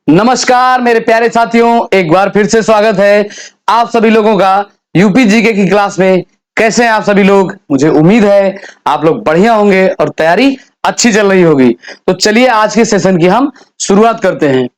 नमस्कार मेरे प्यारे साथियों, एक बार फिर से स्वागत है आप सभी लोगों का यूपी जीके की क्लास में। कैसे हैं आप सभी लोग? मुझे उम्मीद है आप लोग बढ़िया होंगे और तैयारी अच्छी चल रही होगी। तो चलिए आज के सेशन की हम शुरुआत करते हैं।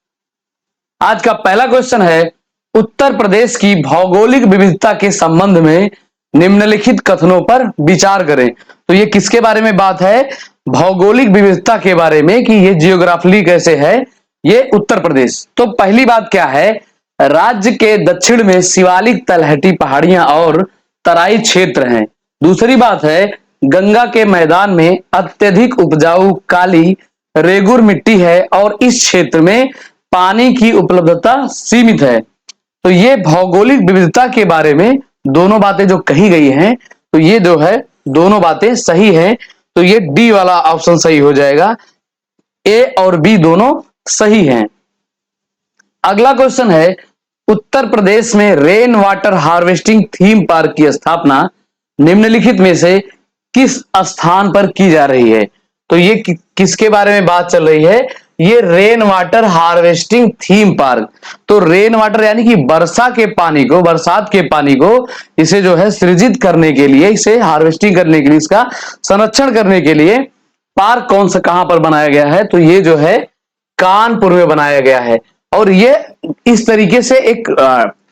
आज का पहला क्वेश्चन है, उत्तर प्रदेश की भौगोलिक विविधता के संबंध में निम्नलिखित कथनों पर विचार करें। तो ये किसके बारे में बात है? भौगोलिक विविधता के बारे में कि ये जियोग्राफिकली कैसे है ये उत्तर प्रदेश। तो पहली बात क्या है, राज्य के दक्षिण में शिवालिक तलहटी पहाड़ियां और तराई क्षेत्र हैं। दूसरी बात है, गंगा के मैदान में अत्यधिक उपजाऊ काली रेगुर मिट्टी है और इस क्षेत्र में पानी की उपलब्धता सीमित है। तो ये भौगोलिक विविधता के बारे में दोनों बातें जो कही गई हैं, तो ये जो है दोनों बातें सही हैं। तो ये डी वाला ऑप्शन सही हो जाएगा, ए और बी दोनों सही हैं। अगला क्वेश्चन है, उत्तर प्रदेश में rain water harvesting theme park की स्थापना निम्नलिखित में से किस स्थान पर की जा रही है? तो ये किसके बारे में बात चल रही है? ये rain water harvesting theme park. तो रेन वाटर यानी कि वर्षा के पानी को, बरसात के पानी को इसे जो है सृजित करने के लिए, इसे हार्वेस्टिंग करने के लिए, इसका संरक्षण करने के लिए पार्क कौन सा कहां पर बनाया गया है? तो ये जो है कानपुर में बनाया गया है। और ये इस तरीके से एक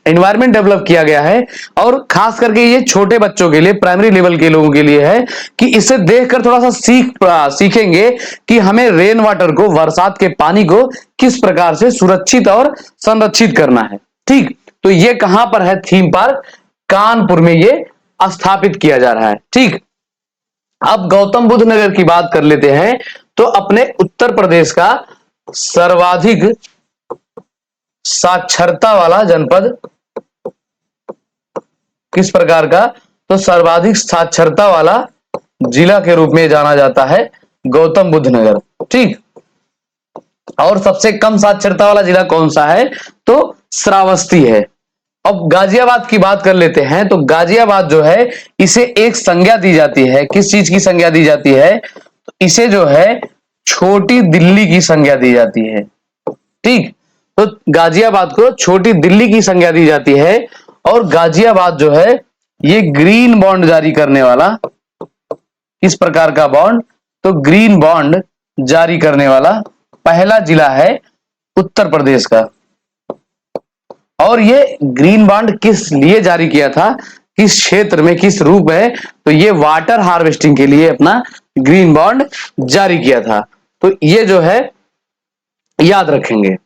एनवायरमेंट डेवलप किया गया है और खास करके ये छोटे बच्चों के लिए, प्राइमरी लेवल के लोगों के लिए है कि इसे देखकर थोड़ा सा सीखेंगे कि हमें रेन वाटर को, बरसात के पानी को किस प्रकार से सुरक्षित और संरक्षित करना है। ठीक, तो ये कहां पर है थीम पार्क? कानपुर में ये स्थापित किया जा रहा है। ठीक, अब गौतम बुद्ध नगर की बात कर लेते हैं। तो अपने उत्तर प्रदेश का सर्वाधिक साक्षरता वाला जनपद किस प्रकार का? तो सर्वाधिक साक्षरता वाला जिला के रूप में जाना जाता है गौतम बुद्ध नगर। ठीक, और सबसे कम साक्षरता वाला जिला कौन सा है? तो श्रावस्ती है। अब गाजियाबाद की बात कर लेते हैं। तो गाजियाबाद जो है इसे एक संज्ञा दी जाती है। किस चीज की संज्ञा दी जाती है? तो इसे जो है छोटी दिल्ली की संज्ञा दी जाती है। ठीक, तो गाजियाबाद को छोटी दिल्ली की संज्ञा दी जाती है। और गाजियाबाद जो है ये ग्रीन बॉन्ड जारी करने वाला, किस प्रकार का बॉन्ड? तो ग्रीन बॉन्ड जारी करने वाला पहला जिला है उत्तर प्रदेश का। और ये ग्रीन बॉन्ड किस लिए जारी किया था, किस क्षेत्र में, किस रूप में? तो ये वाटर हार्वेस्टिंग के लिए अपना ग्रीन बॉन्ड जारी किया था। तो ये जो है याद रखेंगे।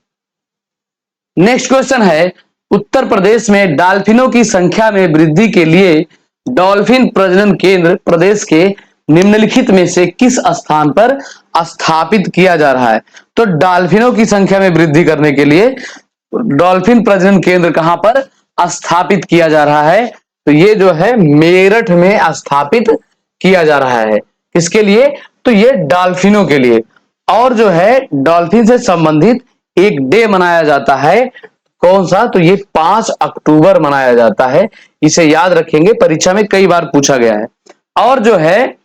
नेक्स्ट क्वेश्चन है, उत्तर प्रदेश में डॉल्फिनों की संख्या में वृद्धि के लिए डॉल्फिन प्रजनन केंद्र प्रदेश के निम्नलिखित में से किस स्थान पर स्थापित किया जा रहा है? तो डॉल्फिनों की संख्या में वृद्धि करने के लिए डॉल्फिन प्रजनन केंद्र कहां पर स्थापित किया जा रहा है? तो ये जो है मेरठ में स्थापित किया जा रहा है। किसके लिए? तो ये डॉल्फिनों के लिए। और जो है डॉल्फिन से संबंधित एक डे मनाया जाता है, कौन सा? तो ये 5 अक्टूबर मनाया जाता है। इसे याद रखेंगे, परीक्षा में कई बार पूछा गया है। और जो है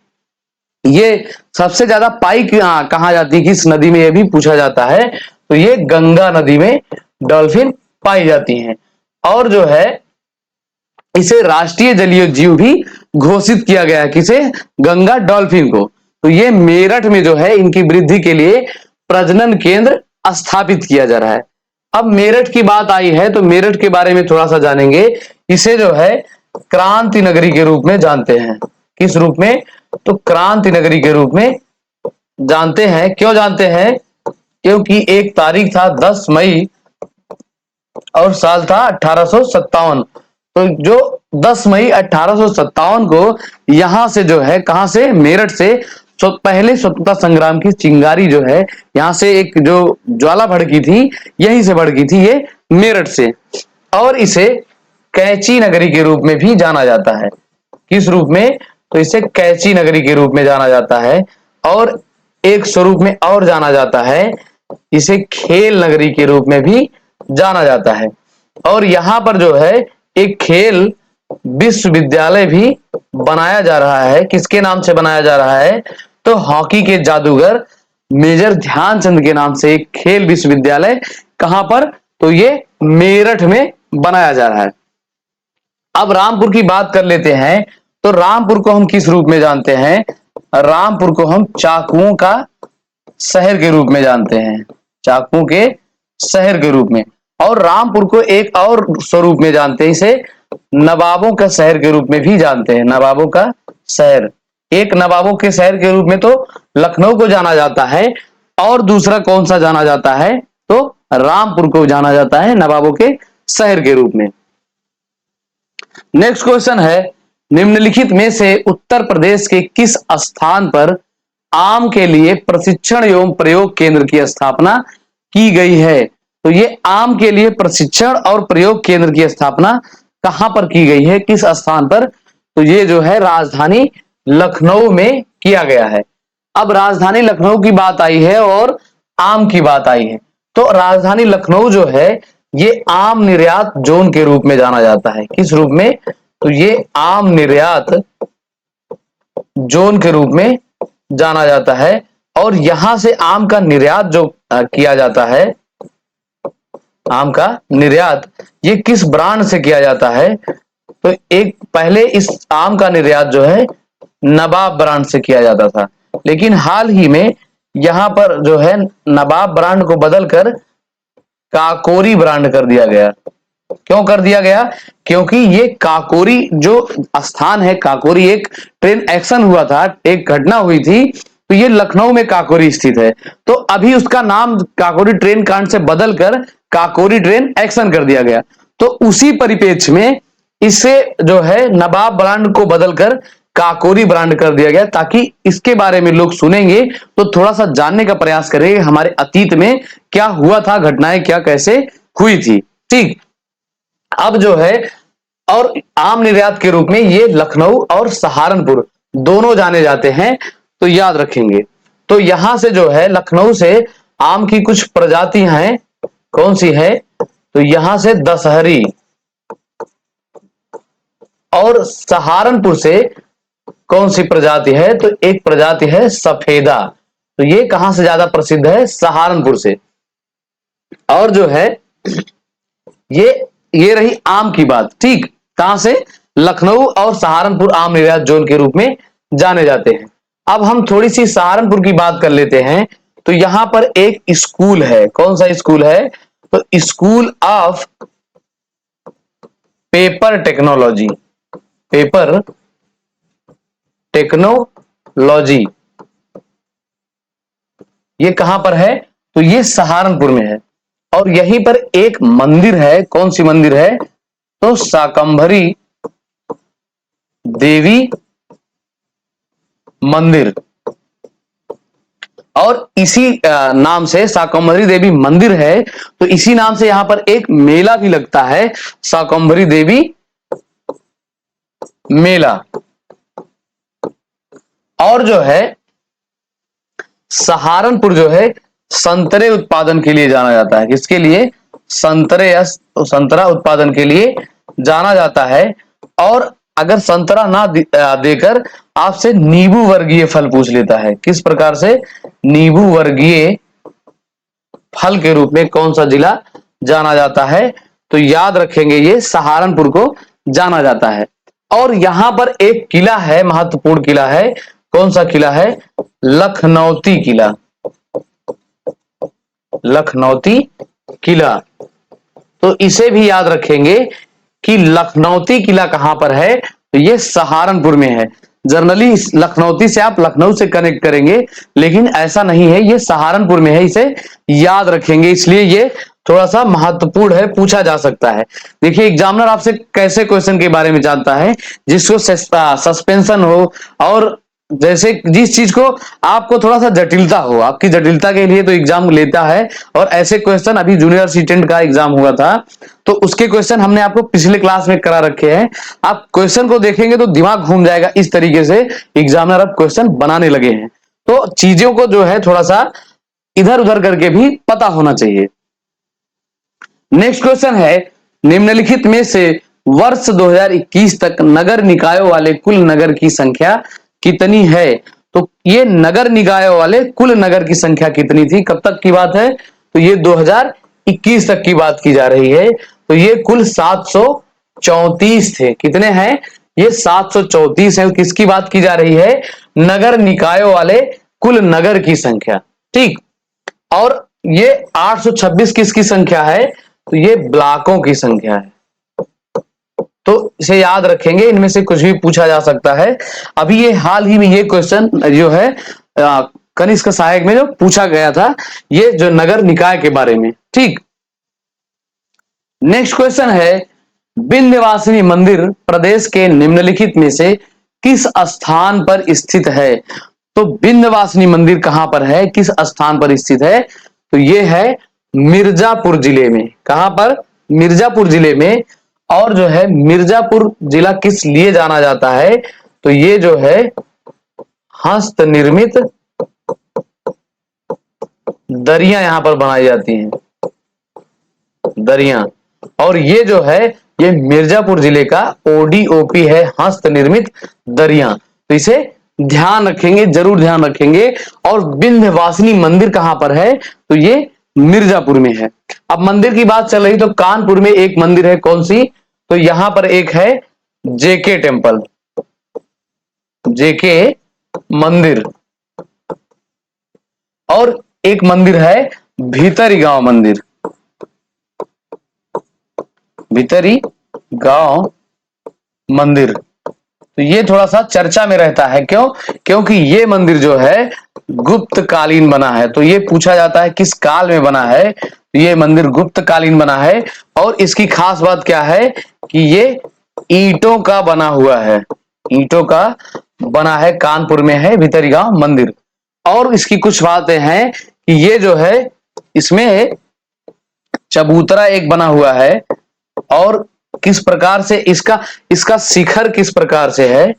ये सबसे ज्यादा पाई कहां जाती है, किस नदी में? ये भी पूछा जाता है। तो ये गंगा नदी में डॉल्फिन पाई जाती हैं। और जो है इसे राष्ट्रीय जलीय जीव भी घोषित किया गया है। किसे? गंगा डॉल्फिन को। तो ये मेरठ में जो है इनकी वृद्धि के लिए प्रजनन केंद्र स्थापित किया जा रहा है। अब मेरठ की बात आई है तो मेरठ के बारे में थोड़ा सा जानेंगे। इसे जो है क्रांति नगरी के रूप में जानते हैं। किस रूप में? तो क्रांति नगरी के रूप में जानते हैं। क्यों जानते हैं? क्योंकि एक तारीख था 10 मई और साल था 1857। तो जो 10 मई 1857 को यहां से जो है, कहां से? मेरठ से पहले स्वतंत्रता संग्राम की चिंगारी जो है, यहां से एक जो ज्वाला भड़की थी, यहीं से भड़की थी, ये मेरठ से। और इसे कैची नगरी के रूप में भी जाना जाता है। किस रूप में? तो इसे कैची नगरी के रूप में जाना जाता है। और एक स्वरूप में और जाना जाता है, इसे खेल नगरी के रूप में भी जाना जाता है। और यहां पर जो है एक खेल विश्वविद्यालय भी बनाया जा रहा है। किसके नाम से बनाया जा रहा है? तो हॉकी के जादूगर मेजर ध्यानचंद के नाम से एक खेल विश्वविद्यालय कहां पर? तो ये मेरठ में बनाया जा रहा है। अब रामपुर की बात कर लेते हैं। तो रामपुर को हम किस रूप में जानते हैं? रामपुर को हम चाकुओं का शहर के रूप में जानते हैं, चाकुओं के शहर के रूप में। और रामपुर को एक और स्वरूप में जानते हैं, इसे नवाबों का शहर के रूप में भी जानते हैं। नवाबों का शहर, एक नवाबों के शहर के रूप में तो लखनऊ को जाना जाता है, और दूसरा कौन सा जाना जाता है? तो रामपुर को जाना जाता है नवाबों के शहर के रूप में। नेक्स्ट क्वेश्चन है, निम्नलिखित में से उत्तर प्रदेश के किस स्थान पर आम के लिए प्रशिक्षण एवं प्रयोग केंद्र की स्थापना की गई है? तो ये आम के लिए प्रशिक्षण और प्रयोग केंद्र की स्थापना कहां पर की गई है, किस स्थान पर? तो ये जो है राजधानी लखनऊ में किया गया है। अब राजधानी लखनऊ की बात आई है और आम की बात आई है, तो राजधानी लखनऊ जो है ये आम निर्यात जोन के रूप में जाना जाता है। किस रूप में? तो ये आम निर्यात जोन के रूप में जाना जाता है। और यहां से आम का निर्यात जो किया जाता है, आम का निर्यात ये किस ब्रांड से किया जाता है? तो एक पहले इस आम का निर्यात जो है नवाब ब्रांड से किया जाता था, लेकिन हाल ही में यहां पर जो है नवाब ब्रांड को बदलकर काकोरी ब्रांड कर दिया गया। क्यों कर दिया गया? क्योंकि ये काकोरी जो स्थान है, काकोरी एक ट्रेन एक्शन हुआ था, एक घटना हुई थी, तो ये लखनऊ में काकोरी स्थित है। तो अभी उसका नाम काकोरी ट्रेन कांड से बदलकर काकोरी ट्रेन एक्शन कर दिया गया। तो उसी परिप्रेक्ष्य में इसे जो है नवाब ब्रांड को बदलकर काकोरी ब्रांड कर दिया गया, ताकि इसके बारे में लोग सुनेंगे तो थोड़ा सा जानने का प्रयास करेंगे हमारे अतीत में क्या हुआ था, घटनाएं क्या कैसे हुई थी। ठीक, अब जो है और आम निर्यात के रूप में ये लखनऊ और सहारनपुर दोनों जाने जाते हैं, तो याद रखेंगे। तो यहां से जो है लखनऊ से आम की कुछ प्रजातियां हैं, कौन सी है? तो यहां से दशहरी, और सहारनपुर से कौन सी प्रजाति है? तो एक प्रजाति है सफेदा। तो ये कहां से ज्यादा प्रसिद्ध है? सहारनपुर से। और जो है ये रही आम की बात। ठीक, कहां से? लखनऊ और सहारनपुर आम निर्यात जोन के रूप में जाने जाते हैं। अब हम थोड़ी सी सहारनपुर की बात कर लेते हैं। तो यहां पर एक स्कूल है, कौन सा स्कूल है? तो school of paper technology, paper technology, ये कहां पर है? तो ये सहारनपुर में है। और यहीं पर एक मंदिर है, कौन सी मंदिर है? तो शाकंभरी देवी मंदिर। और इसी नाम से शाकंभरी देवी मंदिर है, तो इसी नाम से यहां पर एक मेला भी लगता है, शाकंभरी देवी मेला। और जो है सहारनपुर जो है संतरे उत्पादन के लिए जाना जाता है। किसके लिए? संतरे या संतरा उत्पादन के लिए जाना जाता है। और अगर संतरा ना देकर आपसे नींबू वर्गीय फल पूछ लेता है, किस प्रकार से? नींबू वर्गीय फल के रूप में कौन सा जिला जाना जाता है? तो याद रखेंगे ये सहारनपुर को जाना जाता है। और यहां पर एक किला है, महत्वपूर्ण किला है, कौन सा किला है? लखनौती किला, लखनौती किला। तो इसे भी याद रखेंगे कि लखनौती किला कहां पर है? तो ये सहारनपुर में है। जनरली लखनौती से आप लखनऊ से कनेक्ट करेंगे, लेकिन ऐसा नहीं है, ये सहारनपुर में है, इसे याद रखेंगे, इसलिए ये थोड़ा सा महत्वपूर्ण है, पूछा जा सकता है। देखिए एग्जामिनर आपसे कैसे क्वेश्चन के बारे में जानता है, जिसको सस्पेंशन हो और जैसे जिस चीज को आपको थोड़ा सा जटिलता हो, आपकी जटिलता के लिए तो एग्जाम लेता है। और ऐसे क्वेश्चन अभी जूनियर असिस्टेंट का एग्जाम हुआ था, तो उसके क्वेश्चन हमने आपको पिछले क्लास में करा रखे हैं। आप क्वेश्चन को देखेंगे तो दिमाग घूम जाएगा, इस तरीके से एग्जामिनर अब क्वेश्चन बनाने लगे हैं। तो चीजों को जो है थोड़ा सा इधर उधर करके भी पता होना चाहिए। नेक्स्ट क्वेश्चन है, निम्नलिखित में से वर्ष 2021 तक नगर निकायों वाले कुल नगर की संख्या कितनी है? तो ये नगर निकायों वाले कुल नगर की संख्या कितनी थी, कब तक की बात है? तो ये 2021 21 तक की बात की जा रही है। तो ये कुल 734 थे। कितने हैं? ये 734 है। किसकी बात की जा रही है? नगर निकायों वाले कुल नगर की संख्या। ठीक। और ये 826 किसकी संख्या है? तो ये ब्लॉकों की संख्या है। तो इसे याद रखेंगे, इनमें से कुछ भी पूछा जा सकता है। अभी ये हाल ही में ये क्वेश्चन जो है कनिष्क सहायक में जो पूछा गया था, ये जो नगर निकाय के बारे में। ठीक। नेक्स्ट क्वेश्चन है, विंध्यवासिनी मंदिर प्रदेश के निम्नलिखित में से किस स्थान पर स्थित है? तो विंध्यवासिनी मंदिर कहां पर है, किस स्थान पर स्थित है? तो ये है मिर्जापुर जिले में। कहां पर? मिर्जापुर जिले में। और जो है मिर्जापुर जिला किस लिए जाना जाता है? तो ये जो है हस्त निर्मित दरियां यहां पर बनाई जाती हैं, दरियां। और ये जो है ये मिर्जापुर जिले का ओडीओपी है, हस्त निर्मित दरियां। तो इसे ध्यान रखेंगे, जरूर ध्यान रखेंगे। और विंध्यवासिनी मंदिर कहां पर है? तो ये मिर्जापुर में है। अब मंदिर की बात चल रही तो कानपुर में एक मंदिर है, कौन सी? तो यहां पर एक है जेके टेम्पल, जेके मंदिर। और एक मंदिर है भीतरी गांव मंदिर, भीतरी गांव मंदिर। तो ये थोड़ा सा चर्चा में रहता है। क्यों? क्योंकि ये मंदिर जो है गुप्त कालीन बना है। तो ये पूछा जाता है किस काल में बना है? तो ये मंदिर गुप्त कालीन बना है। और इसकी खास बात क्या है कि ये ईंटों का बना हुआ है, ईंटों का बना है, कानपुर में है भीतरी गांव मंदिर। और इसकी कुछ बातें हैं कि ये जो है इसमें चबूतरा एक बना हुआ है। और किस प्रकार से इसका इसका शिखर किस प्रकार से है?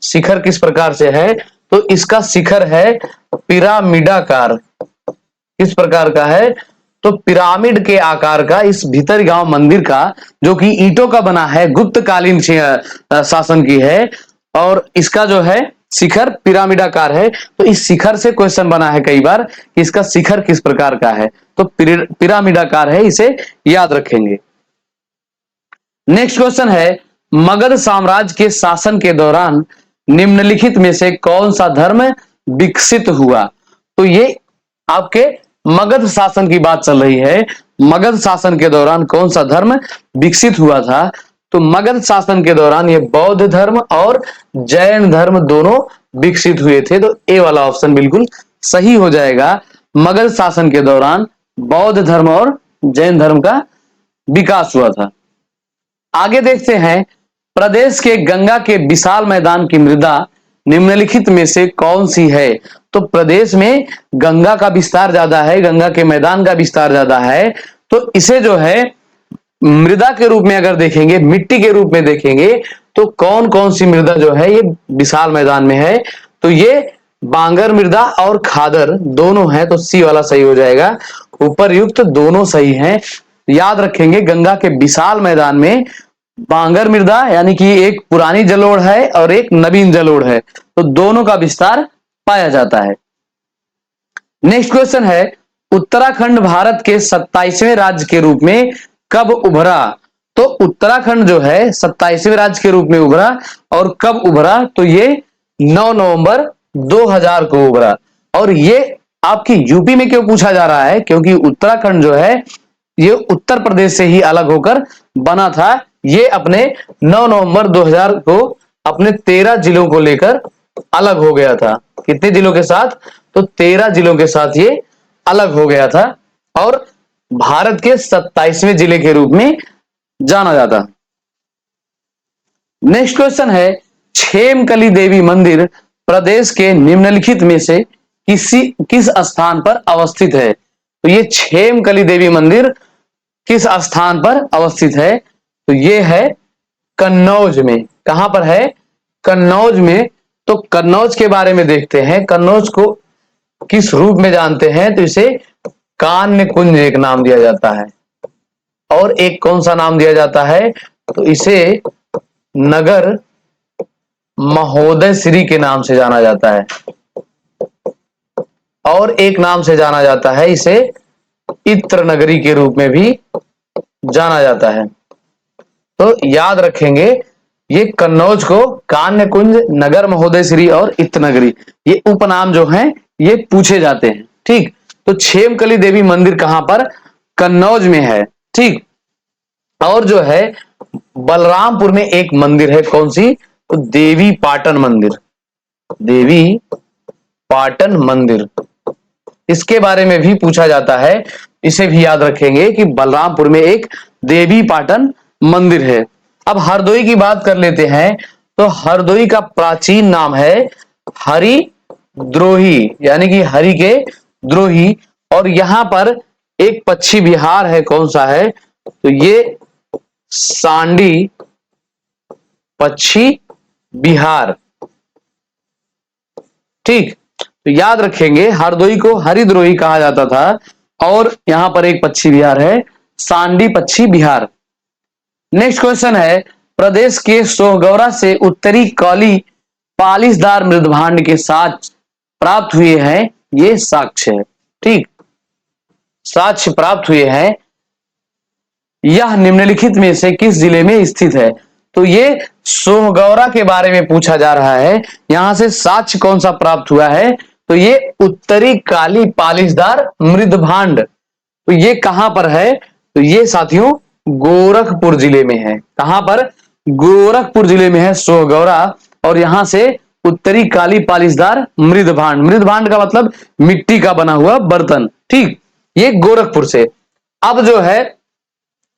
शिखर किस प्रकार से है? तो इसका शिखर है पिरामिडाकार। किस प्रकार का है? तो पिरामिड के आकार का इस भीतर गांव मंदिर का, जो कि ईंटों का बना है, गुप्तकालीन शासन की है। और इसका जो है शिखर पिरामिडाकार है। तो इस शिखर से क्वेश्चन बना है कई बार कि इसका शिखर किस प्रकार का है। तो पिरामिडाकार है, इसे याद रखेंगे। नेक्स्ट क्वेश्चन है, मगध साम्राज्य के शासन के दौरान निम्नलिखित में से कौन सा धर्म विकसित हुआ? तो ये आपके मगध शासन की बात चल रही है। मगध शासन के दौरान कौन सा धर्म विकसित हुआ था? तो मगध शासन के दौरान ये बौद्ध धर्म और जैन धर्म दोनों विकसित हुए थे। तो ए वाला ऑप्शन बिल्कुल सही हो जाएगा। मगध शासन के दौरान बौद्ध धर्म और जैन धर्म का विकास हुआ था। आगे देखते हैं, प्रदेश के गंगा के विशाल मैदान की मृदा निम्नलिखित में से कौन सी है? तो प्रदेश में गंगा का विस्तार ज्यादा है, गंगा के मैदान का विस्तार ज्यादा है। तो इसे जो है मृदा के रूप में अगर देखेंगे, मिट्टी के रूप में देखेंगे, तो कौन कौन सी मृदा जो है ये विशाल मैदान में है? तो ये बांगर मृदा और खादर दोनों है। तो सी वाला सही हो जाएगा। उपरयुक्त दोनों सही हैं। याद रखेंगे, गंगा के विशाल मैदान में बांगर मृदा यानी कि एक पुरानी जलोढ़ है और एक नवीन जलोढ़ है। तो दोनों का विस्तार पाया जाता है। नेक्स्ट क्वेश्चन है, उत्तराखंड भारत के 27वें राज्य के रूप में कब उभरा? तो उत्तराखंड जो है 27वें राज्य के रूप में उभरा। और कब उभरा? तो ये 9 नवंबर 2000 को उभरा। और ये आपकी यूपी में क्यों पूछा जा रहा है? क्योंकि उत्तराखंड जो है ये उत्तर प्रदेश से ही अलग होकर बना था। ये अपने 9 नवंबर 2000 को अपने 13 जिलों को लेकर अलग हो गया था। कितने जिलों के साथ? तो 13 जिलों के साथ ये अलग हो गया था और भारत के 27वें जिले के रूप में जाना जाता। नेक्स्ट क्वेश्चन है, क्षेमकली देवी मंदिर प्रदेश के निम्नलिखित में से किस स्थान पर अवस्थित है? तो ये क्षेमकली देवी मंदिर किस स्थान पर अवस्थित है? तो ये है कन्नौज में। कहां पर है? कन्नौज में। तो कन्नौज के बारे में देखते हैं, कन्नौज को किस रूप में जानते हैं? तो इसे कान्य कुंज एक नाम दिया जाता है। और एक कौन सा नाम दिया जाता है? तो इसे नगर महोदय श्री के नाम से जाना जाता है। और एक नाम से जाना जाता है इसे इत्र नगरी के रूप में भी जाना जाता है। तो याद रखेंगे, ये कन्नौज को कान्य कुंज, नगर महोदय श्री और इत्र नगरी, ये उपनाम जो हैं ये पूछे जाते हैं। ठीक, तो छेमकली देवी मंदिर कहां पर? कन्नौज में है। ठीक, और जो है बलरामपुर में एक मंदिर है, कौन सी? तो देवी पाटन मंदिर, देवी पाटन मंदिर, इसके बारे में भी पूछा जाता है। इसे भी याद रखेंगे कि बलरामपुर में एक देवी पाटन मंदिर है। अब हरदोई की बात कर लेते हैं। तो हरदोई का प्राचीन नाम है हरिद्रोही, यानी कि हरि के द्रोही। और यहां पर एक पक्षी विहार है, कौन सा है? तो ये सांडी पक्षी विहार। ठीक, तो याद रखेंगे हरदोई को हरिद्रोही कहा जाता था, और यहां पर एक पक्षी विहार है, सांडी पक्षी विहार। नेक्स्ट क्वेश्चन है, प्रदेश के सोहगौरा से उत्तरी काली पालिशदार मृदभांड के साक्ष्य प्राप्त हुए हैं, ये साक्ष्य है। ठीक, साक्ष्य प्राप्त हुए हैं। यह निम्नलिखित में से किस जिले में स्थित है? तो ये सोहगौरा के बारे में पूछा जा रहा है। यहां से साक्ष्य कौन सा प्राप्त हुआ है? तो ये उत्तरी काली पालिशदार मृदभांड, तो ये कहां पर है? तो ये साथियों गोरखपुर जिले में है। कहां पर? गोरखपुर जिले में है सोहगौरा। और यहां से उत्तरी काली पालिशदार मृदभांड, मृदभांड का मतलब मिट्टी का बना हुआ बर्तन। ठीक, ये गोरखपुर से। अब जो है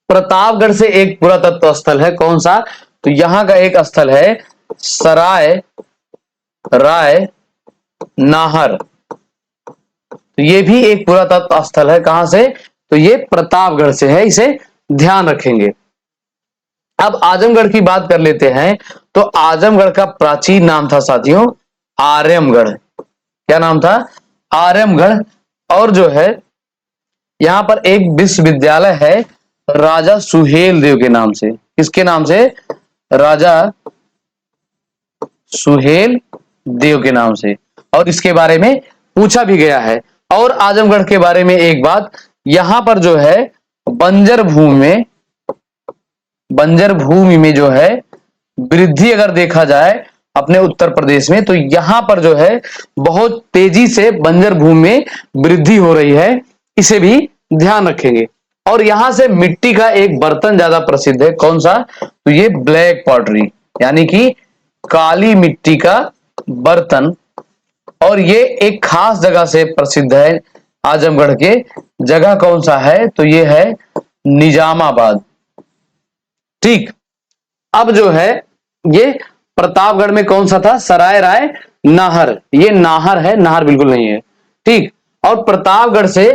प्रतापगढ़ से एक पुरातत्व स्थल है, कौन सा? तो यहां का एक स्थल है सराय राय नाहर, तो ये भी एक पुरातत्व स्थल है। कहां से? तो ये प्रतापगढ़ से है, इसे ध्यान रखेंगे। अब आजमगढ़ की बात कर लेते हैं। तो आजमगढ़ का प्राचीन नाम था साथियों आर्यमगढ़। क्या नाम था? आर्यमगढ़। और जो है यहां पर एक विश्वविद्यालय है राजा सुहेल देव के नाम से। किसके नाम से? राजा सुहेल देव के नाम से, और इसके बारे में पूछा भी गया है। और आजमगढ़ के बारे में एक बात, यहां पर जो है बंजर भूमि में जो है वृद्धि अगर देखा जाए अपने उत्तर प्रदेश में, तो यहां पर जो है बहुत तेजी से बंजर भूमि में वृद्धि हो रही है, इसे भी ध्यान रखेंगे। और यहां से मिट्टी का एक बर्तन ज्यादा प्रसिद्ध है, कौन सा? तो ये ब्लैक पॉटरी, यानी कि काली मिट्टी का बर्तन। और ये एक खास जगह से प्रसिद्ध है आजमगढ़ के। जगह कौन सा है? तो ये है निजामाबाद। ठीक, अब जो है ये प्रतापगढ़ में कौन सा था? सराय राय नाहर, ये नाहर है, नाहर बिल्कुल नहीं है। ठीक, और प्रतापगढ़ से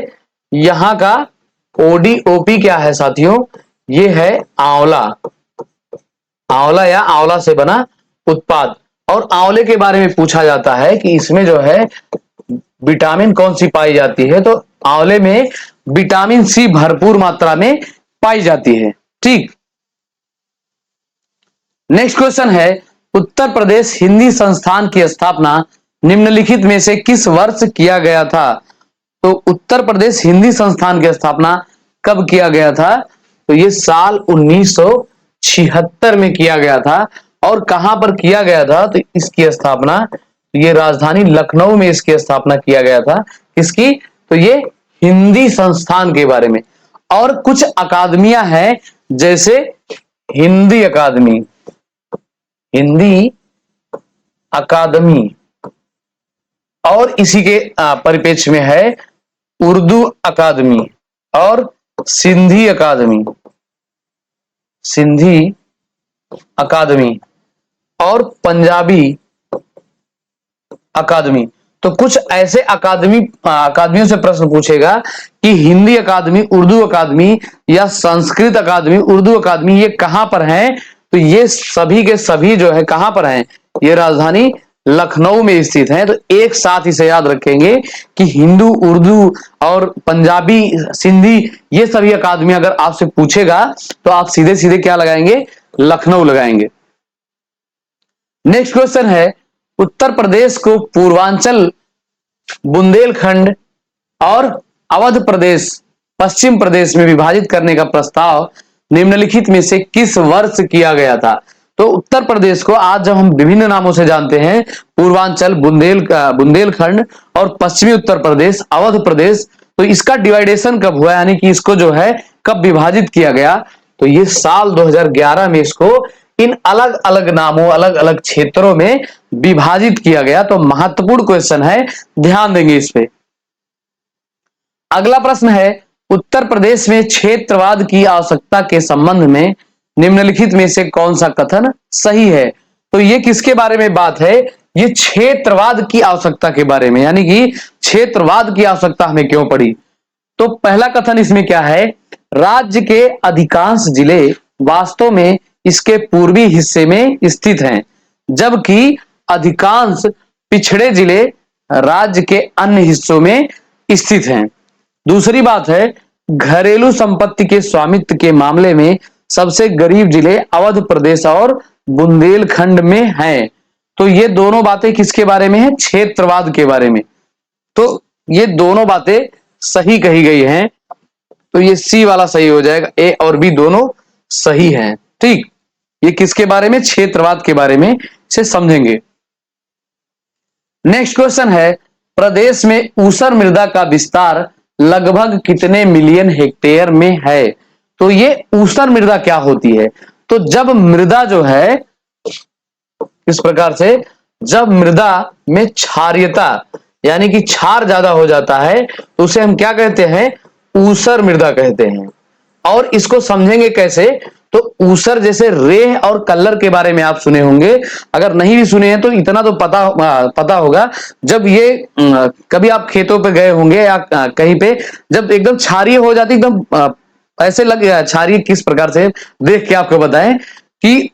यहां का ओडीओपी क्या है साथियों? ये है आंवला, आंवला या आंवला से बना उत्पाद। और आंवले के बारे में पूछा जाता है कि इसमें जो है विटामिन कौन सी पाई जाती है? तो आंवले में विटामिन सी भरपूर मात्रा में पाई जाती है। ठीक, नेक्स्ट क्वेश्चन है, उत्तर प्रदेश हिंदी संस्थान की स्थापना निम्नलिखित में से किस वर्ष किया गया था? तो उत्तर प्रदेश हिंदी संस्थान की स्थापना कब किया गया था? तो ये साल 1976 में किया गया था। और कहां पर किया गया था? तो इसकी स्थापना, ये राजधानी लखनऊ में इसकी स्थापना किया गया था। किसकी? तो ये हिंदी संस्थान के बारे में। और कुछ अकादमियां हैं, जैसे हिंदी अकादमी, हिंदी अकादमी, और इसी के परिप्रेक्ष्य में है उर्दू अकादमी और सिंधी अकादमी, सिंधी अकादमी और पंजाबी अकादमी। तो कुछ ऐसे अकादमियों से प्रश्न पूछेगा कि हिंदी अकादमी, उर्दू अकादमी या संस्कृत अकादमी, उर्दू अकादमी, ये कहां पर हैं? तो ये सभी के सभी जो है कहां पर हैं? ये राजधानी लखनऊ में स्थित हैं। तो एक साथ इसे याद रखेंगे कि हिंदू, उर्दू और पंजाबी, सिंधी, ये सभी अकादमी अगर आपसे पूछेगा तो आप सीधे सीधे क्या लगाएंगे? लखनऊ लगाएंगे। नेक्स्ट क्वेश्चन है, उत्तर प्रदेश को पूर्वांचल, बुंदेलखंड और अवध प्रदेश पश्चिम प्रदेश में विभाजित करने का प्रस्ताव निम्नलिखित में से किस वर्ष किया गया था? तो उत्तर प्रदेश को आज जब हम विभिन्न नामों से जानते हैं, पूर्वांचल, बुंदेलखंड और पश्चिमी उत्तर प्रदेश, अवध प्रदेश, तो इसका डिवाइडेशन कब हुआ, यानी कि इसको जो है कब विभाजित किया गया? तो ये साल 2011 में इसको इन अलग अलग नामों, अलग अलग क्षेत्रों में विभाजित किया गया। तो महत्वपूर्ण क्वेश्चन है, ध्यान देंगे इस पे। अगला प्रश्न है, उत्तर प्रदेश में क्षेत्रवाद की आवश्यकता के संबंध में निम्नलिखित में से कौन सा कथन सही है? तो ये किसके बारे में बात है? ये क्षेत्रवाद की आवश्यकता के बारे में, यानी कि क्षेत्रवाद की आवश्यकता हमें क्यों पड़ी? तो पहला कथन इसमें क्या है? राज्य के अधिकांश जिले वास्तव में इसके पूर्वी हिस्से में स्थित हैं, जबकि अधिकांश पिछड़े जिले राज्य के अन्य हिस्सों में स्थित हैं। दूसरी बात है, घरेलू संपत्ति के स्वामित्व के मामले में सबसे गरीब जिले अवध प्रदेश और बुंदेलखंड में हैं। तो ये दोनों बातें किसके बारे में है? क्षेत्रवाद के बारे में। तो ये दोनों बातें सही कही गई हैं, तो ये सी वाला सही हो जाएगा, ए और बी दोनों सही हैं। ठीक, ये किसके बारे में? क्षेत्रवाद के बारे में, इसे समझेंगे। नेक्स्ट क्वेश्चन है, प्रदेश में ऊसर मृदा का विस्तार लगभग कितने मिलियन हेक्टेयर में है? तो ये ऊसर मृदा क्या होती है? तो जब मृदा जो है इस प्रकार से, जब मृदा में क्षारीयता यानी कि क्षार ज्यादा हो जाता है, तो उसे हम क्या कहते हैं? ऊसर मृदा कहते हैं। और इसको समझेंगे कैसे? तो ऊसर जैसे रेह और कलर के बारे में आप सुने होंगे, अगर नहीं भी सुने हैं तो इतना तो पता होगा। जब ये कभी आप खेतों पे गए होंगे या कहीं पे, जब एकदम क्षारीय हो जाती, एकदम ऐसे लग, क्षारीय किस प्रकार से देख के आपको बताएं कि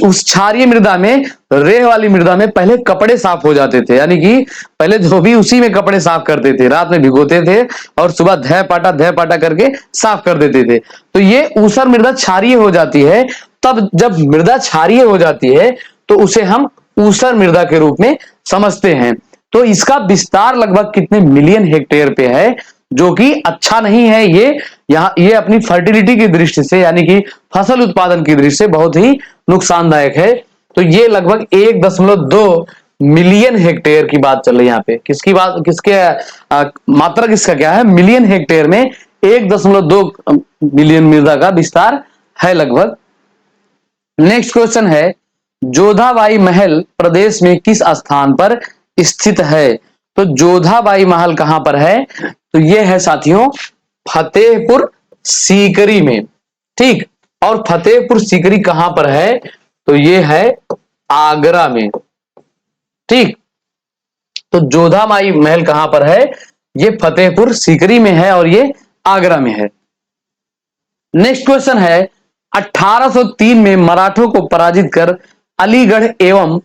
उस क्षारीय मृदा में, रेह वाली मृदा में पहले कपड़े साफ हो जाते थे, यानी कि पहले धोबी उसी में कपड़े साफ करते थे, रात में भिगोते थे और सुबह धै पाटा करके साफ कर देते थे। तो ये ऊसर मृदा क्षारीय हो जाती है। तब जब मृदा क्षारीय हो जाती है तो उसे हम ऊसर मृदा के रूप में समझते हैं। तो इसका विस्तार लगभग कितने मिलियन हेक्टेयर पे है, जो कि अच्छा नहीं है। ये अपनी फर्टिलिटी की दृष्टि से, यानी कि फसल उत्पादन की दृष्टि से बहुत ही नुकसानदायक है। तो ये लगभग 1.2 मिलियन हेक्टेयर की बात चल रही है यहाँ पे। किसकी बात, मात्रा किसका क्या है? मिलियन हेक्टेयर में 1.2 मिलियन मृदा का विस्तार है लगभग। नेक्स्ट क्वेश्चन है, जोधाबाई महल प्रदेश में किस स्थान पर स्थित है? तो जोधाबाई महल कहां पर है? तो यह है साथियों फतेहपुर सीकरी में। ठीक, और फतेहपुर सीकरी कहां पर है? तो यह है आगरा में। ठीक, तो जोधाबाई महल कहां पर है? यह फतेहपुर सीकरी में है और यह आगरा में है। नेक्स्ट क्वेश्चन है, 1803 में मराठों को पराजित कर अलीगढ़ एवं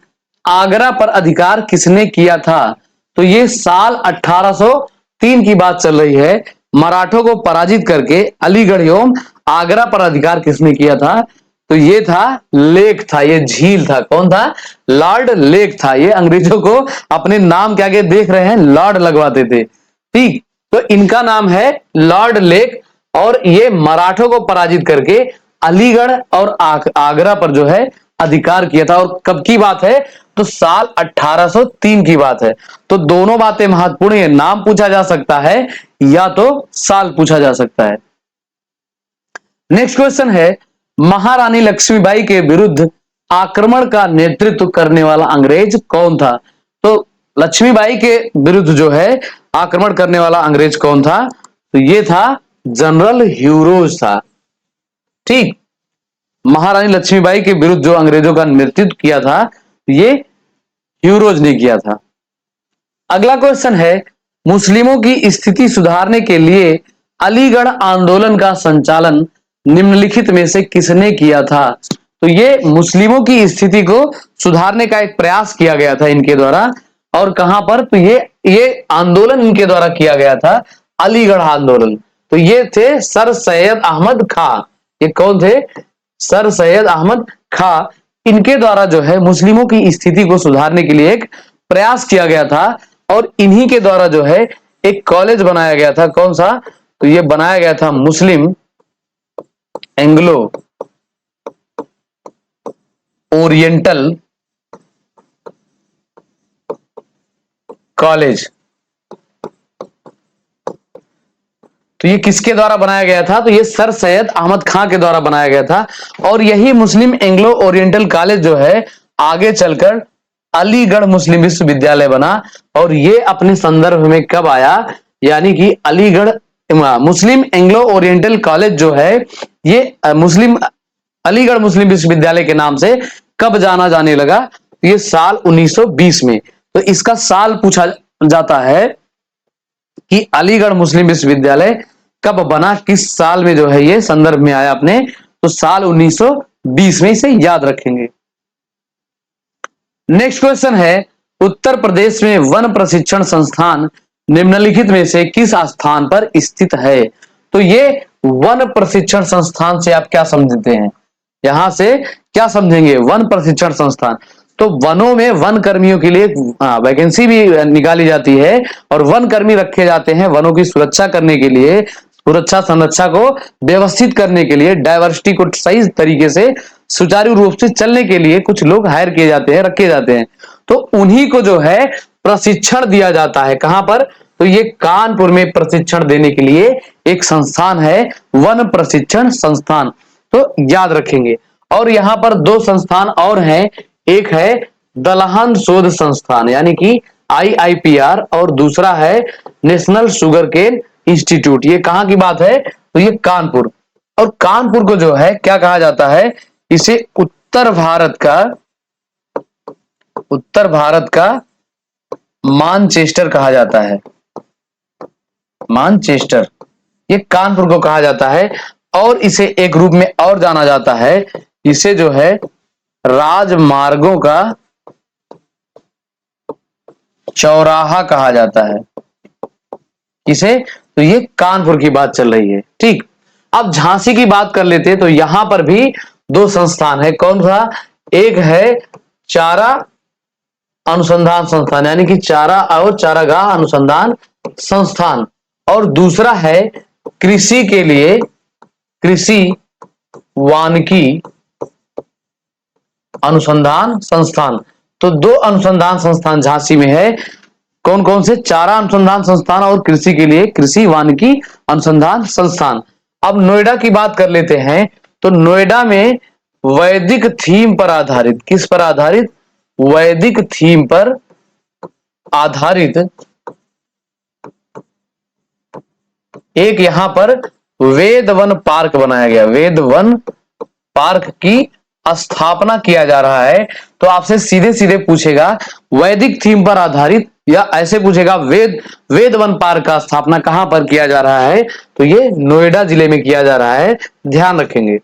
आगरा पर अधिकार किसने किया था? तो ये साल 1803 की बात चल रही है। मराठों को पराजित करके अलीगढ़ एवं आगरा पर अधिकार किसने किया था? तो ये था लेक था, ये झील था। कौन था? लॉर्ड लेक था। ये अंग्रेजों को अपने नाम के आगे देख रहे हैं, लॉर्ड लगवाते थे। ठीक, तो इनका नाम है लॉर्ड लेक और ये मराठों को पराजित करके अलीगढ़ और आगरा पर जो है अधिकार किया था। और कब की बात है? तो साल 1803 की बात है। तो दोनों बातें महत्वपूर्ण है, नाम पूछा जा सकता है या तो साल पूछा जा सकता है। नेक्स्ट क्वेश्चन है, महारानी लक्ष्मीबाई के विरुद्ध आक्रमण का नेतृत्व करने वाला अंग्रेज कौन था? तो लक्ष्मीबाई के विरुद्ध जो है आक्रमण करने वाला अंग्रेज कौन था? तो ये था जनरल ह्यूरोज था। ठीक, महारानी लक्ष्मीबाई के विरुद्ध जो अंग्रेजों का नेतृत्व किया था ये ह्यूरोज ने किया था। अगला क्वेश्चन है, मुस्लिमों की स्थिति सुधारने के लिए अलीगढ़ आंदोलन का संचालन निम्नलिखित में से किसने किया था? तो ये मुस्लिमों की स्थिति को सुधारने का एक प्रयास किया गया था इनके द्वारा। और कहां पर? तो ये आंदोलन इनके द्वारा किया गया था, अलीगढ़ आंदोलन। तो ये थे सर सैयद अहमद खां। ये कौन थे? सर सैयद अहमद खां। इनके द्वारा जो है मुस्लिमों की स्थिति को सुधारने के लिए एक प्रयास किया गया था और इन्हीं के द्वारा जो है एक कॉलेज बनाया गया था। कौन सा? तो ये बनाया गया था मुस्लिम एंग्लो ओरिएंटल कॉलेज। तो ये किसके द्वारा बनाया गया था? तो ये सर सैयद अहमद खां के द्वारा बनाया गया था। और यही मुस्लिम एंग्लो ओरिएंटल कॉलेज जो है आगे चलकर अलीगढ़ मुस्लिम विश्वविद्यालय बना। और ये अपने संदर्भ में कब आया? यानी कि अलीगढ़ मुस्लिम एंग्लो ओरिएंटल कॉलेज जो है ये मुस्लिम अलीगढ़ मुस्लिम विश्वविद्यालय के नाम से कब जाना जाने लगा? ये साल 1920 में। तो इसका साल पूछा जाता है कि अलीगढ़ मुस्लिम विश्वविद्यालय कब बना, किस साल में जो है ये संदर्भ में आया अपने? तो साल 1920 में, इसे याद रखेंगे। नेक्स्ट क्वेश्चन है, उत्तर प्रदेश में वन प्रशिक्षण संस्थान निम्नलिखित में से किस स्थान पर स्थित है? तो ये वन प्रशिक्षण संस्थान से आप क्या समझते हैं? यहां से क्या समझेंगे? वन प्रशिक्षण संस्थान, तो वनों में वन कर्मियों के लिए वैकेंसी भी निकाली जाती है और वन कर्मी रखे जाते हैं वनों की सुरक्षा करने के लिए, सुरक्षा संरक्षा को व्यवस्थित करने के लिए, डायवर्सिटी को सही तरीके से सुचारू रूप से चलने के लिए कुछ लोग हायर किए जाते हैं, रखे जाते हैं। तो उन्हीं को जो है प्रशिक्षण दिया जाता है। कहां पर? तो ये कानपुर में प्रशिक्षण देने के लिए एक संस्थान है, वन प्रशिक्षण संस्थान। तो याद रखेंगे। और यहां पर दो संस्थान और हैं, एक है दलहन शोध संस्थान यानी कि IIPR और दूसरा है नेशनल शुगर केन इंस्टीट्यूट। ये कहां की बात है? तो ये कानपुर। और कानपुर को जो है क्या कहा जाता है? इसे उत्तर भारत का मानचेस्टर कहा जाता है। मानचेस्टर, ये कानपुर को कहा जाता है। और इसे एक रूप में और जाना जाता है, इसे जो है राजमार्गों का चौराहा कहा जाता है। इसे, तो ये कानपुर की बात चल रही है। ठीक, अब झांसी की बात कर लेते हैं। तो यहां पर भी दो संस्थान है। कौन सा? एक है चारा अनुसंधान संस्थान यानी कि चारा और चारागाह अनुसंधान संस्थान, और दूसरा है कृषि के लिए कृषि वानिकी अनुसंधान संस्थान। तो दो अनुसंधान संस्थान झांसी में है। कौन कौन से? चारा अनुसंधान संस्थान और कृषि के लिए कृषि वानिकी अनुसंधान संस्थान। अब नोएडा की बात कर लेते हैं। तो नोएडा में वैदिक थीम पर आधारित, किस पर आधारित? वैदिक थीम पर आधारित एक यहां पर वेद वन पार्क बनाया गया। वेद वन पार्क की स्थापना किया जा रहा है। तो आपसे सीधे सीधे पूछेगा वैदिक थीम पर आधारित, या ऐसे पूछेगा वेद वन पार्क का स्थापना कहां पर किया जा रहा है? तो ये नोएडा जिले में किया जा रहा है, ध्यान रखेंगे।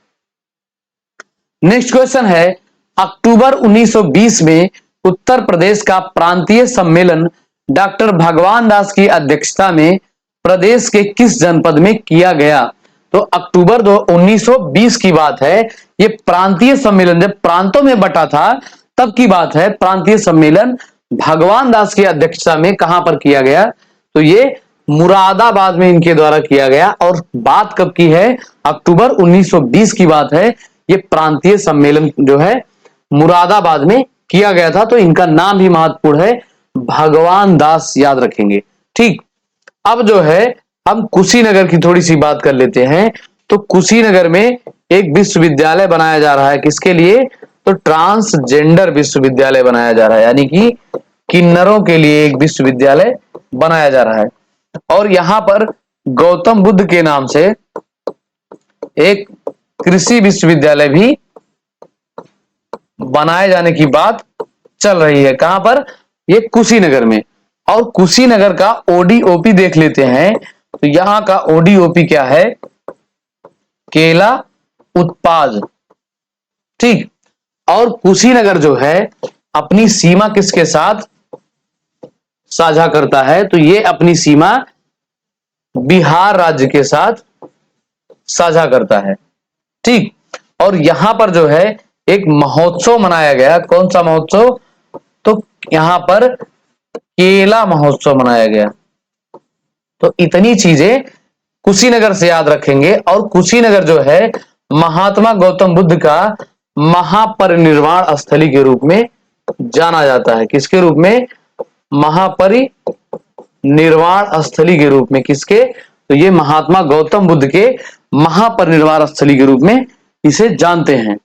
नेक्स्ट क्वेश्चन है, अक्टूबर 1920 में उत्तर प्रदेश का प्रांतीय सम्मेलन डॉक्टर भगवान दास की अध्यक्षता में प्रदेश के किस जनपद में किया गया? तो अक्टूबर 1920 की बात है। ये प्रांतीय सम्मेलन जब प्रांतों में बटा था तब की बात है। प्रांतीय सम्मेलन भगवान दास की अध्यक्षता में कहां पर किया गया? तो ये मुरादाबाद में इनके द्वारा किया गया। और बात कब की है? अक्टूबर 1920 की बात है। ये प्रांतीय सम्मेलन जो है मुरादाबाद में किया गया था। तो इनका नाम भी महत्वपूर्ण है, भगवान दास, याद रखेंगे। ठीक, अब जो है हम कुशीनगर की थोड़ी सी बात कर लेते हैं। तो कुशीनगर में एक विश्वविद्यालय बनाया जा रहा है, किसके लिए? तो ट्रांसजेंडर विश्वविद्यालय बनाया जा रहा है, यानी कि किन्नरों के लिए एक विश्वविद्यालय बनाया जा रहा है। और यहां पर गौतम बुद्ध के नाम से एक कृषि विश्वविद्यालय भी बनाए जाने की बात चल रही है। कहां पर? ये कुशीनगर में। और कुशीनगर का ODOP देख लेते हैं। तो यहां का ODOP क्या है? केला उत्पाद। ठीक, और कुशीनगर जो है अपनी सीमा किसके साथ साझा करता है? तो ये अपनी सीमा बिहार राज्य के साथ साझा करता है। ठीक, और यहां पर जो है एक महोत्सव मनाया गया। कौन सा महोत्सव? तो यहां पर केला महोत्सव मनाया गया। तो इतनी चीजें कुशीनगर से याद रखेंगे। और कुशीनगर जो है महात्मा गौतम बुद्ध का महापरिनिर्वाण स्थली के रूप में जाना जाता है। किसके रूप में? महापरिनिर्वाण स्थली के रूप में। किसके? तो ये महात्मा गौतम बुद्ध के महापरिनिर्वाण स्थली के रूप में इसे जानते हैं।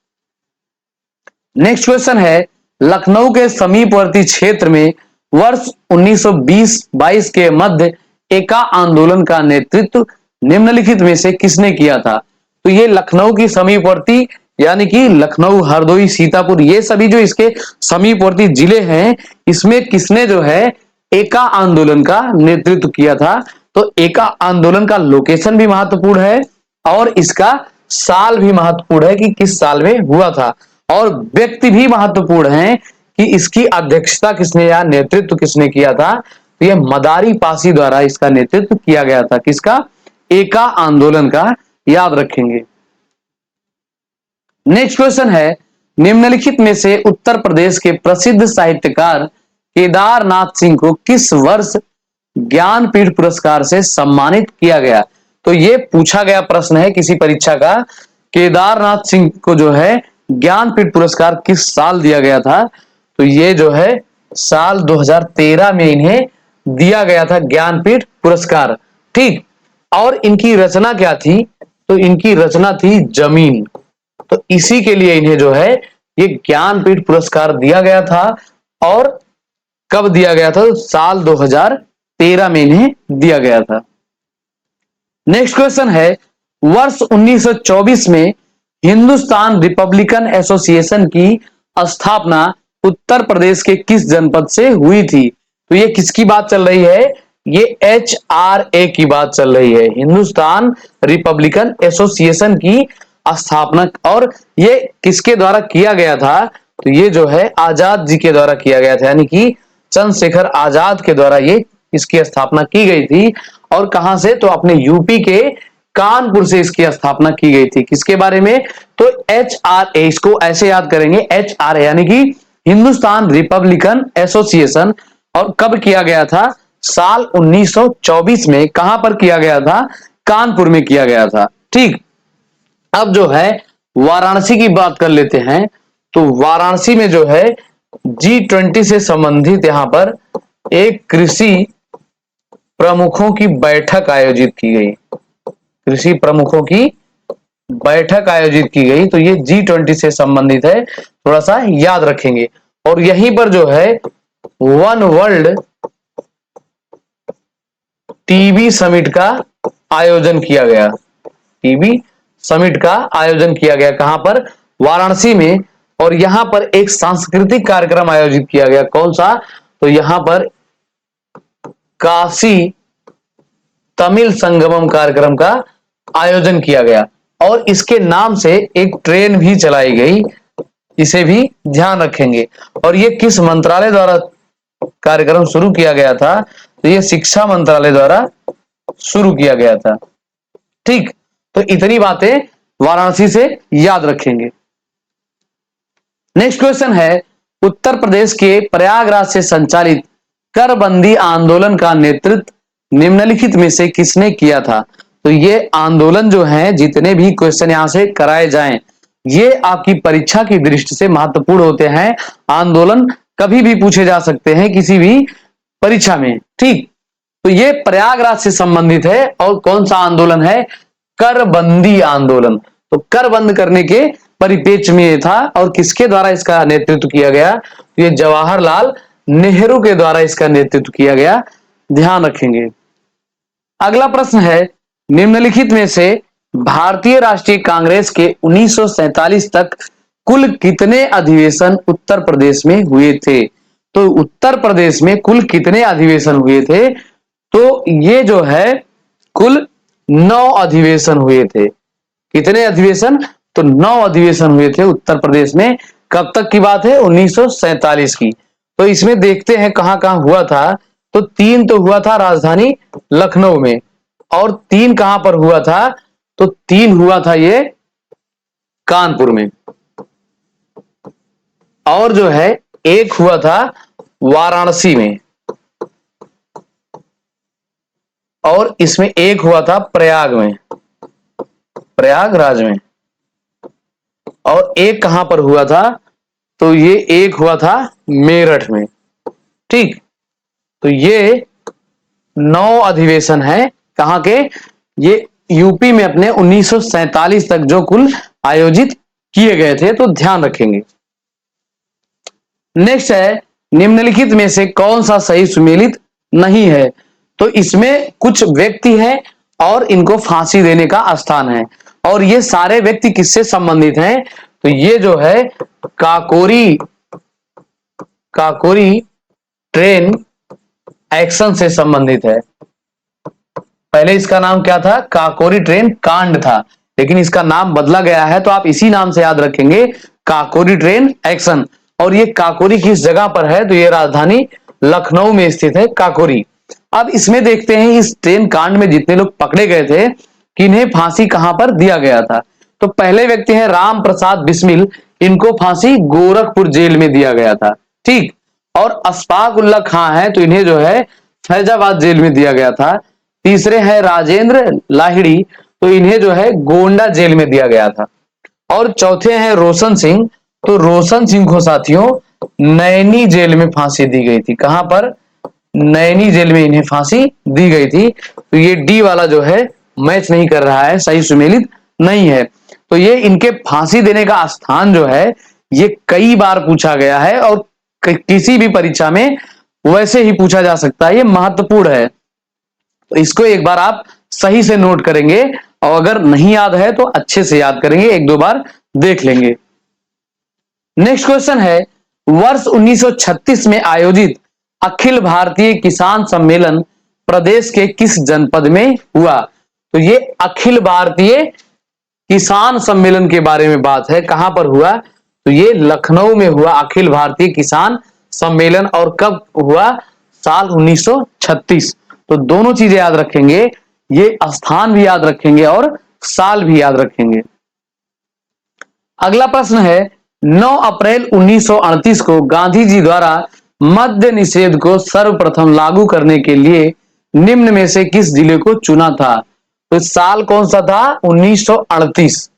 नेक्स्ट क्वेश्चन है, लखनऊ के समीपवर्ती क्षेत्र में वर्ष 1920-22 के मध्य एका आंदोलन का नेतृत्व निम्नलिखित में से किसने किया था? तो ये लखनऊ की समीपवर्ती यानी कि लखनऊ, हरदोई, सीतापुर, ये सभी जो इसके समीपवर्ती जिले हैं, इसमें किसने जो है एका आंदोलन का नेतृत्व किया था? तो एका आंदोलन का लोकेशन भी महत्वपूर्ण है और इसका साल भी महत्वपूर्ण है कि किस साल में हुआ था, और व्यक्ति भी महत्वपूर्ण है कि इसकी अध्यक्षता किसने या नेतृत्व किसने किया था। तो यह मदारी पासी द्वारा इसका नेतृत्व किया गया था। किसका? एका आंदोलन का, याद रखेंगे। नेक्स्ट क्वेश्चन है, निम्नलिखित में से उत्तर प्रदेश के प्रसिद्ध साहित्यकार केदारनाथ सिंह को किस वर्ष ज्ञानपीठ पुरस्कार से सम्मानित किया गया? तो ये पूछा गया प्रश्न है किसी परीक्षा का। केदारनाथ सिंह को जो है ज्ञानपीठ पुरस्कार किस साल दिया गया था? तो ये जो है साल 2013 में इन्हें दिया गया था ज्ञानपीठ पुरस्कार। ठीक, और इनकी रचना क्या थी? तो इनकी रचना थी जमीन। तो इसी के लिए इन्हें जो है ये ज्ञानपीठ पुरस्कार दिया गया था। और कब दिया गया था? तो साल 2013 में इन्हें दिया गया था। नेक्स्ट क्वेश्चन है, वर्ष 1924 में हिंदुस्तान रिपब्लिकन एसोसिएशन की स्थापना उत्तर प्रदेश के किस जनपद से हुई थी? तो ये किसकी बात चल रही है? ये HRA की बात चल रही है, हिंदुस्तान रिपब्लिकन एसोसिएशन की स्थापना। और ये किसके द्वारा किया गया था? तो ये जो है आजाद जी के द्वारा किया गया था, यानी कि चंद्रशेखर आजाद के द्वारा ये इसकी स्थापना की गई थी। और कहां से? तो अपने यूपी के कानपुर से इसकी स्थापना की गई थी। किसके बारे में? तो HRA, इसको ऐसे याद करेंगे, HRA यानी कि हिंदुस्तान रिपब्लिकन एसोसिएशन। और कब किया गया था? साल 1924 में। कहां पर किया गया था? कानपुर में किया गया था। ठीक, अब जो है वाराणसी की बात कर लेते हैं। तो वाराणसी में जो है G20 से संबंधित यहां पर एक कृषि प्रमुखों की बैठक आयोजित की गई। कृषि प्रमुखों की बैठक आयोजित की गई। तो ये G20 से संबंधित है, थोड़ा सा याद रखेंगे। और यहीं पर जो है वन वर्ल्ड टीबी समिट का आयोजन किया गया। टीबी समिट का आयोजन किया गया कहां पर? वाराणसी में। और यहां पर एक सांस्कृतिक कार्यक्रम आयोजित किया गया। कौन सा? तो यहां पर काशी तमिल संगमम कार्यक्रम का आयोजन किया गया। और इसके नाम से एक ट्रेन भी चलाई गई, इसे भी ध्यान रखेंगे। और ये किस मंत्रालय द्वारा कार्यक्रम शुरू किया गया था? तो ये शिक्षा मंत्रालय द्वारा शुरू किया गया था। ठीक, तो इतनी बातें वाराणसी से याद रखेंगे। नेक्स्ट क्वेश्चन है, उत्तर प्रदेश के प्रयागराज से संचालित करबंदी आंदोलन का नेतृत्व निम्नलिखित में से किसने किया था? तो ये आंदोलन जो है, जितने भी क्वेश्चन यहां से कराए जाएं, ये आपकी परीक्षा की दृष्टि से महत्वपूर्ण होते हैं। आंदोलन कभी भी पूछे जा सकते हैं किसी भी परीक्षा में। ठीक, तो ये प्रयागराज से संबंधित है। और कौन सा आंदोलन है? करबंदी आंदोलन। तो कर बंद करने के परिप्रेक्ष्य में था। और किसके द्वारा इसका नेतृत्व किया गया? तो ये जवाहरलाल नेहरू के द्वारा इसका नेतृत्व किया गया, ध्यान रखेंगे। अगला प्रश्न है, निम्नलिखित में से भारतीय राष्ट्रीय कांग्रेस के 1947 तक कुल कितने अधिवेशन उत्तर प्रदेश में हुए थे? तो उत्तर प्रदेश में कुल कितने अधिवेशन हुए थे? तो ये जो है कुल 9 अधिवेशन हुए थे। कितने अधिवेशन? तो 9 अधिवेशन हुए थे उत्तर प्रदेश में। कब तक की बात है? 1947 की। तो इसमें देखते हैं कहां कहां हुआ था। तो 3 तो हुआ था राजधानी लखनऊ में। और 3 कहां पर हुआ था? तो 3 हुआ था ये कानपुर में। और जो है एक हुआ था वाराणसी में। और इसमें एक हुआ था प्रयाग में, प्रयागराज में, और एक कहां पर हुआ था, तो ये एक हुआ था मेरठ में। ठीक, तो ये 9 अधिवेशन है कहां के, ये यूपी में अपने 1947 तक जो कुल आयोजित किए गए थे, तो ध्यान रखेंगे। नेक्स्ट है, निम्नलिखित में से कौन सा सही सुमेलित नहीं है। तो इसमें कुछ व्यक्ति हैं और इनको फांसी देने का स्थान है, और ये सारे व्यक्ति किससे संबंधित हैं, तो ये जो है काकोरी ट्रेन एक्शन से संबंधित है। पहले इसका नाम क्या था, काकोरी ट्रेन कांड था, लेकिन इसका नाम बदला गया है, तो आप इसी नाम से याद रखेंगे, काकोरी ट्रेन एक्शन। और ये काकोरी किस जगह पर है, तो ये राजधानी लखनऊ में स्थित है काकोरी। अब इसमें देखते हैं इस ट्रेन कांड में जितने लोग पकड़े गए थे, किन्हें फांसी कहां पर दिया गया था। तो पहले व्यक्ति हैं राम प्रसाद बिस्मिल, इनको फांसी गोरखपुर जेल में दिया गया था। ठीक, और अशफाक उल्लाह खां है, तो इन्हें जो है फैजाबाद जेल में दिया गया था। तीसरे हैं राजेंद्र लाहिड़ी, तो इन्हें जो है गोंडा जेल में दिया गया था। और चौथे हैं रोशन सिंह, तो रोशन सिंह को साथियों नैनी जेल में फांसी दी गई थी। कहां पर, नैनी जेल में इन्हें फांसी दी गई थी। तो ये डी वाला जो है मैच नहीं कर रहा है, सही सुमेलित नहीं है। तो ये इनके फांसी देने का स्थान जो है, ये कई बार पूछा गया है, और किसी भी परीक्षा में वैसे ही पूछा जा सकता है, ये महत्वपूर्ण है। तो इसको एक बार आप सही से नोट करेंगे, और अगर नहीं याद है तो अच्छे से याद करेंगे, एक दो बार देख लेंगे। नेक्स्ट क्वेश्चन है, वर्ष 1936 में आयोजित अखिल भारतीय किसान सम्मेलन प्रदेश के किस जनपद में हुआ। तो ये अखिल भारतीय किसान सम्मेलन के बारे में बात है, कहां पर हुआ, तो ये लखनऊ में हुआ अखिल भारतीय किसान सम्मेलन। और कब हुआ, साल 1936। तो दोनों चीजें याद रखेंगे, ये स्थान भी याद रखेंगे और साल भी याद रखेंगे। अगला प्रश्न है, 9 अप्रैल 1938 को गांधी जी द्वारा मद्य निषेध को सर्वप्रथम लागू करने के लिए निम्न में से किस जिले को चुना था। तो साल कौन सा था, 1938।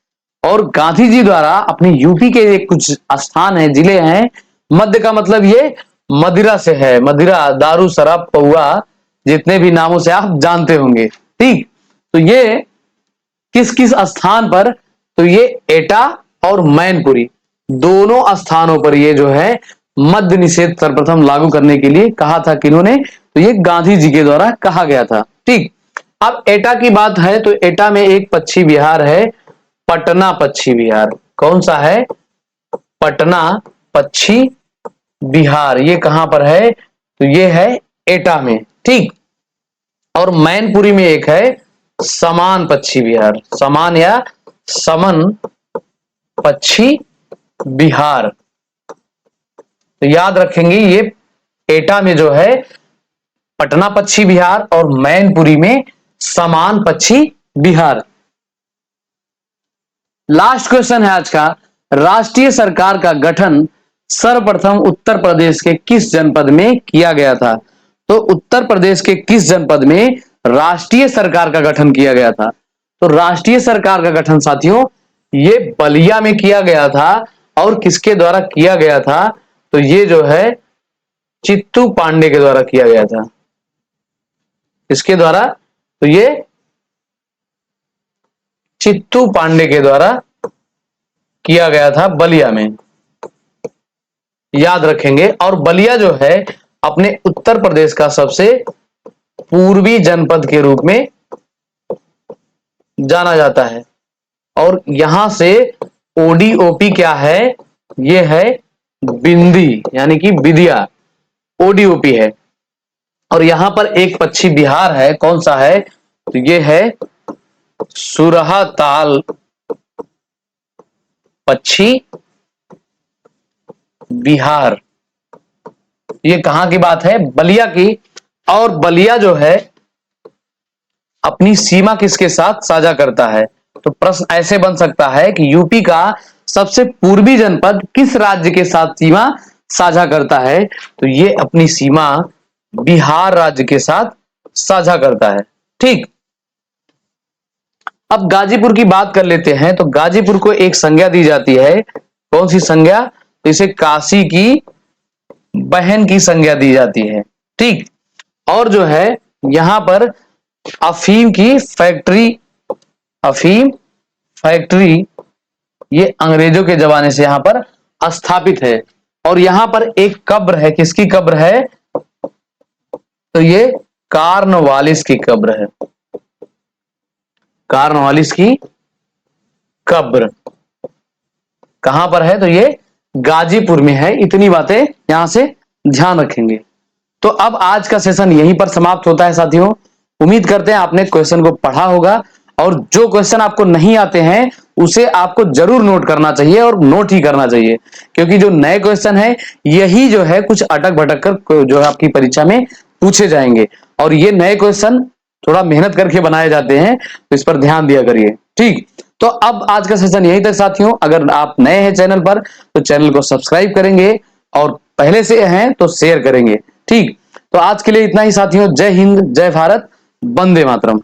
और गांधी जी द्वारा अपने यूपी के कुछ स्थान है, जिले हैं, मध्य का मतलब ये मदिरा से है, मदिरा, दारू, शराब, पौआ, जितने भी नामों से आप जानते होंगे। ठीक, तो ये किस किस स्थान पर, तो ये एटा और मैनपुरी, दोनों स्थानों पर ये जो है मद्य निषेध सर्वप्रथम लागू करने के लिए कहा था किन्होंने, तो ये गांधी जी के द्वारा कहा गया था। ठीक, अब एटा की बात है, तो एटा में एक पक्षी विहार है, पटना पक्षी विहार। कौन सा है, पटना पक्षी विहार। ये कहां पर है, तो ये है एटा में। ठीक, और मैनपुरी में एक है समान पक्षी विहार, समान या समन पक्षी विहार। तो याद रखेंगे, ये एटा में जो है पटना पक्षी विहार, और मैनपुरी में समान पक्षी विहार। लास्ट क्वेश्चन है आज का, राष्ट्रीय सरकार का गठन सर्वप्रथम उत्तर प्रदेश के किस जनपद में किया गया था। तो उत्तर प्रदेश के किस जनपद में राष्ट्रीय सरकार का गठन किया गया था। तो राष्ट्रीय सरकार का गठन साथियों ये बलिया में किया गया था, और किसके द्वारा किया गया था, तो ये जो है चित्तू पांडे के द्वारा किया गया था। इसके द्वारा, तो ये चित्तू पांडे के द्वारा किया गया था बलिया में, याद रखेंगे। और बलिया जो है अपने उत्तर प्रदेश का सबसे पूर्वी जनपद के रूप में जाना जाता है, और यहां से ओडीओपी क्या है, ये है बिंदी, यानी कि विदिया, ओडीओपी है। और यहां पर एक पक्षी विहार है, कौन सा है, तो ये है सुरहाताल पक्षी विहार। ये कहां की बात है, बलिया की। और बलिया जो है अपनी सीमा किसके साथ साझा करता है। तो प्रश्न ऐसे बन सकता है कि यूपी का सबसे पूर्वी जनपद किस राज्य के साथ सीमा साझा करता है, तो ये अपनी सीमा बिहार राज्य के साथ साझा करता है। ठीक। अब गाजीपुर की बात कर लेते हैं। तो गाजीपुर को एक संज्ञा दी जाती है, कौन सी संज्ञा? तो इसे काशी की बहन की संज्ञा दी जाती है। ठीक। और जो है यहां पर अफीम की फैक्ट्री, अफीम फैक्ट्री ये अंग्रेजों के जमाने से यहां पर स्थापित है। और यहां पर एक कब्र है, किसकी कब्र है? तो ये कार्नवालिस की कब्र है, कार्नवालिस की कब्र कहां पर है? तो ये गाजीपुर में है। इतनी बातें यहां से ध्यान रखेंगे। तो अब आज का सेशन यहीं पर समाप्त होता है साथियों। उम्मीद करते हैं आपने क्वेश्चन को पढ़ा होगा, और जो क्वेश्चन आपको नहीं आते हैं उसे आपको जरूर नोट करना चाहिए, और नोट ही करना चाहिए, क्योंकि जो नए क्वेश्चन है यही जो है कुछ अटक भटक कर जो है आपकी परीक्षा में पूछे जाएंगे। और ये नए क्वेश्चन थोड़ा मेहनत करके बनाए जाते हैं, तो इस पर ध्यान दिया करिए। ठीक। तो अब आज का सेशन यहीं तक साथियों। अगर आप नए हैं चैनल पर तो चैनल को सब्सक्राइब करेंगे, और पहले से हैं तो शेयर करेंगे। ठीक। तो आज के लिए इतना ही साथियों। जय हिंद, जय भारत, वंदे मातरम।